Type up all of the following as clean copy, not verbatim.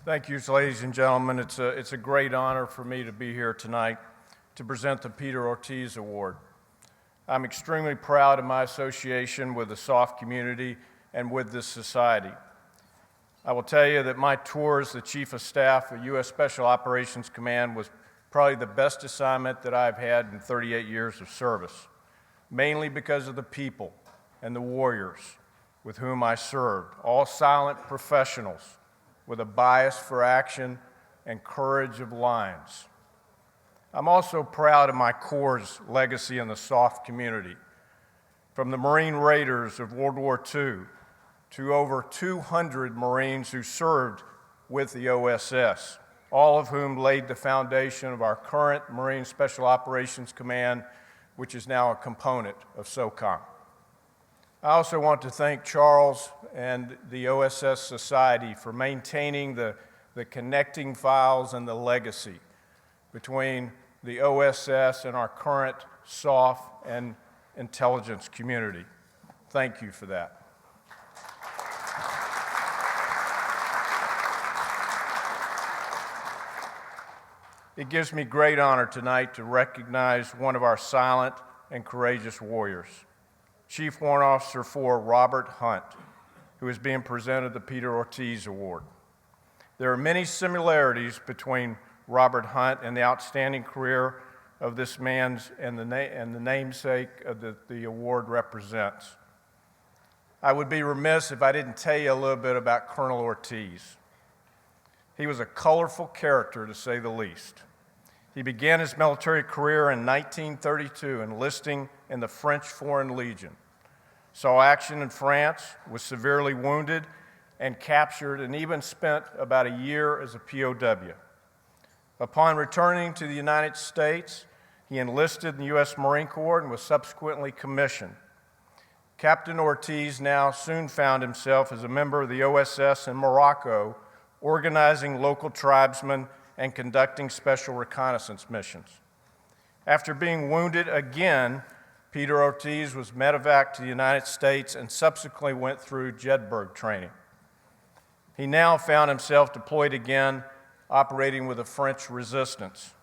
Thank you, ladies and gentlemen. It's a great honor for me to be here tonight to present the Peter Ortiz Award. I'm extremely proud of my association with the SOF community and with this society. I will tell you that my tour as the Chief of Staff of U.S. Special Operations Command was probably the best assignment that I've had in 38 years of service, mainly because of the people and the warriors with whom I served, all silent professionals with a bias for action and courage of lines. I'm also proud of my Corps' legacy in the SOF community, from the Marine Raiders of World War II to over 200 Marines who served with the OSS, all of whom laid the foundation of our current Marine Special Operations Command, which is now a component of SOCOM. I also want to thank Charles and the OSS Society for maintaining the connecting files and the legacy between the OSS and our current SOF and intelligence community. Thank you for that. It gives me great honor tonight to recognize one of our silent and courageous warriors, Chief Warrant Officer 4 Robert Hunt, who is being presented the Peter Ortiz Award. There are many similarities between Robert Hunt and the outstanding career of this man's and the namesake that the award represents. I would be remiss if I didn't tell you a little bit about Colonel Ortiz. He was a colorful character, to say the least. He began his military career in 1932, enlisting in the French Foreign Legion. Saw action in France, was severely wounded and captured, and even spent about a year as a POW. Upon returning to the United States, he enlisted in the U.S. Marine Corps and was subsequently commissioned. Captain Ortiz now soon found himself as a member of the OSS in Morocco, organizing local tribesmen and conducting special reconnaissance missions. After being wounded again, Peter Ortiz was medevaced to the United States and subsequently went through Jedburgh training. He now found himself deployed again, operating with the French resistance.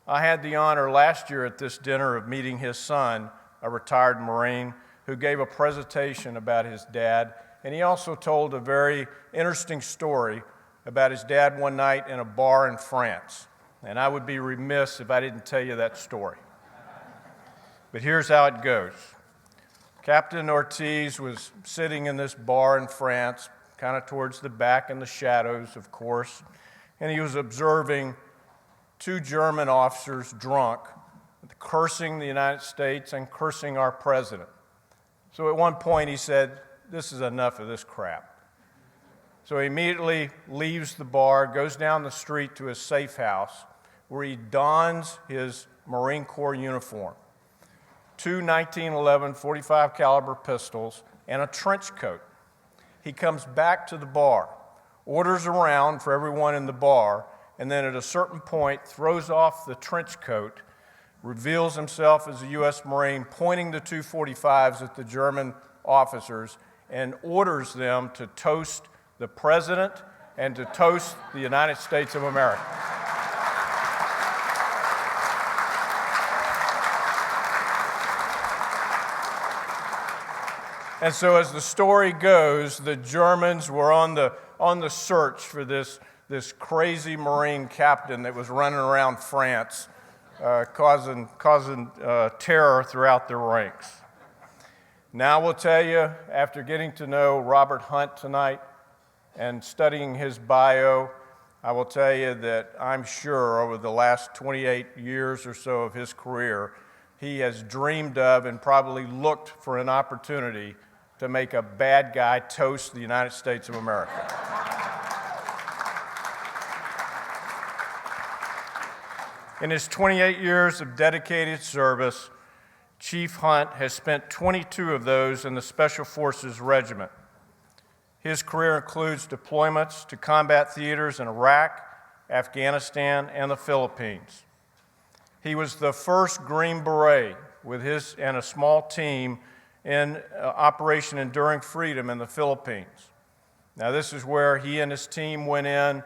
I had the honor last year at this dinner of meeting his son, a retired Marine, who gave a presentation about his dad, and he also told a very interesting story about his dad one night in a bar in France. And I would be remiss if I didn't tell you that story. But here's how it goes. Captain Ortiz was sitting in this bar in France, kind of towards the back in the shadows, of course, and he was observing two German officers drunk, cursing the United States and cursing our president. So at one point he said, "This is enough of this crap." So he immediately leaves the bar, goes down the street to his safe house, where he dons his Marine Corps uniform, two 1911 .45 caliber pistols, and a trench coat. He comes back to the bar, orders around for everyone in the bar, and then at a certain point throws off the trench coat, reveals himself as a U.S. Marine, pointing the two .45s at the German officers, and orders them to toast the President and to toast the United States of America. And so as the story goes, the Germans were on the search for this crazy Marine captain that was running around France, causing terror throughout their ranks. Now we'll tell you, after getting to know Robert Hunt tonight and studying his bio, I will tell you that I'm sure over the last 28 years or so of his career, he has dreamed of and probably looked for an opportunity to make a bad guy toast the United States of America. In his 28 years of dedicated service, Chief Hunt has spent 22 of those in the Special Forces Regiment. His career includes deployments to combat theaters in Iraq, Afghanistan, and the Philippines. He was the first Green Beret with his and a small team in Operation Enduring Freedom in the Philippines. Now, this is where he and his team went in.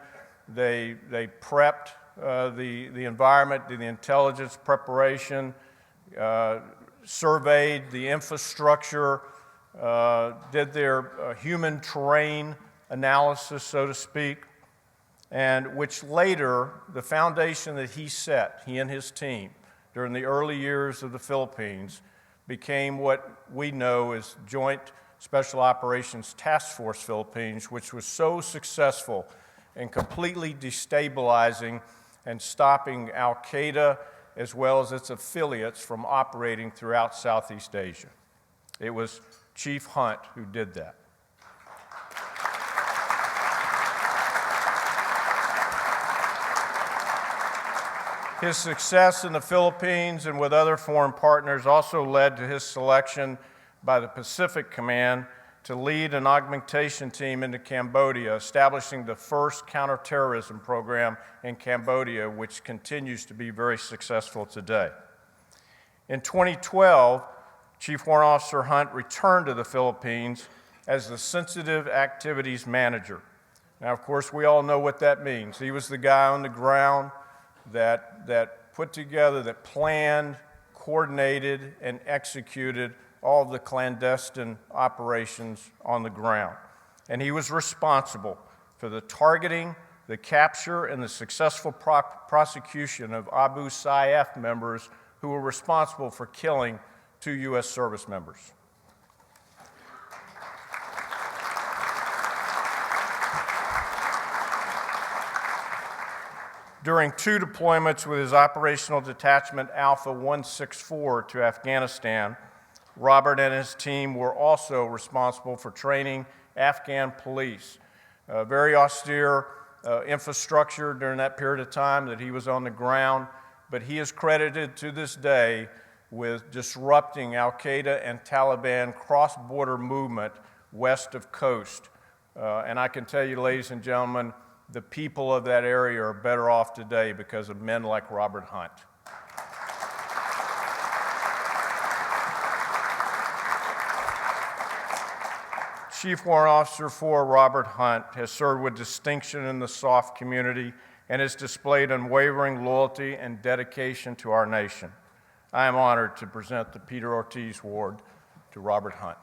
They prepped the environment, did the intelligence preparation, surveyed the infrastructure, did their human terrain analysis, so to speak, and which later, the foundation that he set, he and his team, during the early years of the Philippines, became what we know as Joint Special Operations Task Force Philippines, which was so successful in completely destabilizing and stopping Al-Qaeda as well as its affiliates from operating throughout Southeast Asia. It was Chief Hunt who did that. His success in the Philippines and with other foreign partners also led to his selection by the Pacific Command to lead an augmentation team into Cambodia, establishing the first counterterrorism program in Cambodia, which continues to be very successful today. In 2012, Chief Warrant Officer Hunt returned to the Philippines as the Sensitive Activities Manager. Now, of course, we all know what that means. He was the guy on the ground that put together, that planned, coordinated, and executed all of the clandestine operations on the ground. And he was responsible for the targeting, the capture, and the successful prosecution of Abu Sayyaf members who were responsible for killing 2 U.S. service members. During 2 deployments with his operational detachment Alpha 164 to Afghanistan, Robert and his team were also responsible for training Afghan police. Very austere infrastructure during that period of time that he was on the ground, but he is credited to this day with disrupting Al-Qaeda and Taliban cross-border movement west of coast. And I can tell you, ladies and gentlemen, the people of that area are better off today because of men like Robert Hunt. Chief Warrant Officer 4 Robert Hunt has served with distinction in the SOF community and has displayed unwavering loyalty and dedication to our nation. I am honored to present the Peter Ortiz Award to Robert Hunt.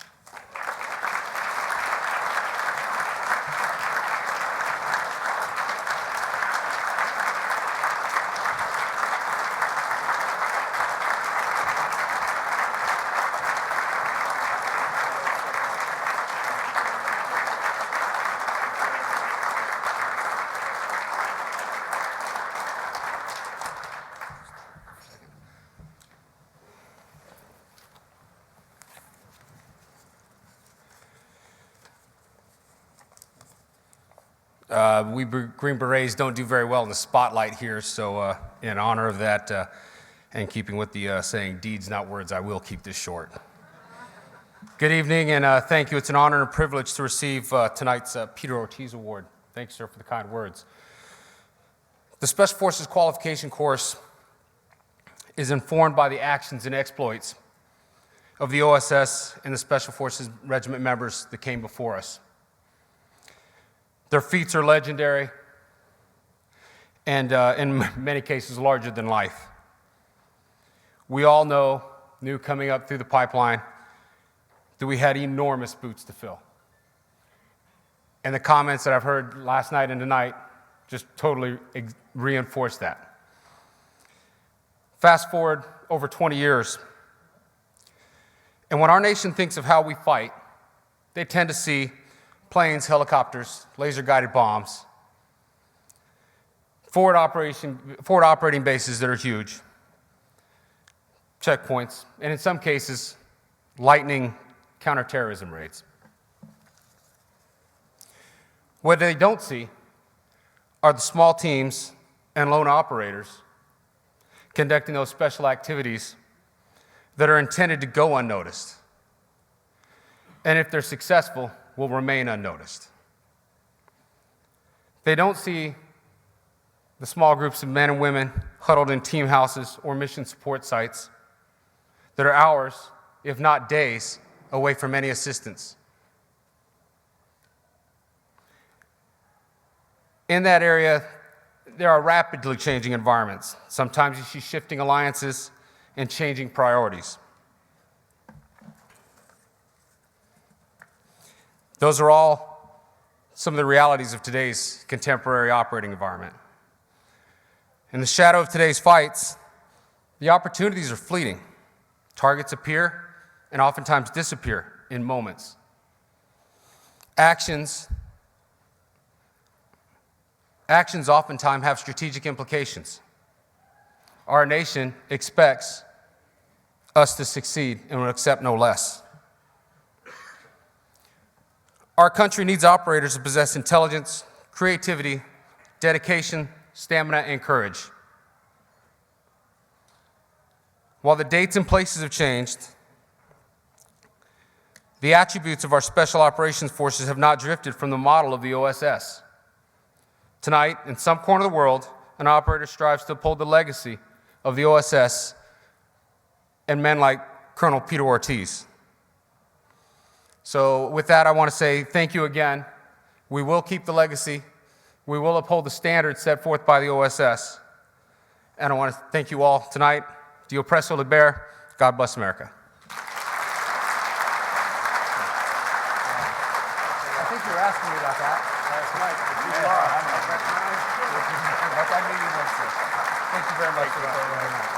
We Green Berets don't do very well in the spotlight here, so in honor of that, and keeping with the saying, deeds not words, I will keep this short. Good evening, and thank you. It's an honor and a privilege to receive tonight's Peter Ortiz Award. Thanks, sir, for the kind words. The Special Forces Qualification Course is informed by the actions and exploits of the OSS and the Special Forces Regiment members that came before us. Their feats are legendary and in many cases larger than life. We all knew coming up through the pipeline that we had enormous boots to fill. And the comments that I've heard last night and tonight just totally reinforce that. Fast forward over 20 years, and when our nation thinks of how we fight, they tend to see planes, helicopters, laser-guided bombs, forward operating bases that are huge, checkpoints, and in some cases, lightning counterterrorism raids. What they don't see are the small teams and lone operators conducting those special activities that are intended to go unnoticed. And if they're successful, will remain unnoticed. They don't see the small groups of men and women huddled in team houses or mission support sites that are hours, if not days, away from any assistance. In that area, there are rapidly changing environments. Sometimes you see shifting alliances and changing priorities. Those are all some of the realities of today's contemporary operating environment. In the shadow of today's fights, the opportunities are fleeting. Targets appear and oftentimes disappear in moments. Actions oftentimes have strategic implications. Our nation expects us to succeed and will accept no less. Our country needs operators who possess intelligence, creativity, dedication, stamina, and courage. While the dates and places have changed, the attributes of our Special Operations Forces have not drifted from the model of the OSS. Tonight, in some corner of the world, an operator strives to uphold the legacy of the OSS and men like Colonel Peter Ortiz. So with that, I want to say thank you again. We will keep the legacy. We will uphold the standards set forth by the OSS. And I want to thank you all tonight. Dio presso liber. God bless America. I think you were asking me about that last night. Thank you very much for that.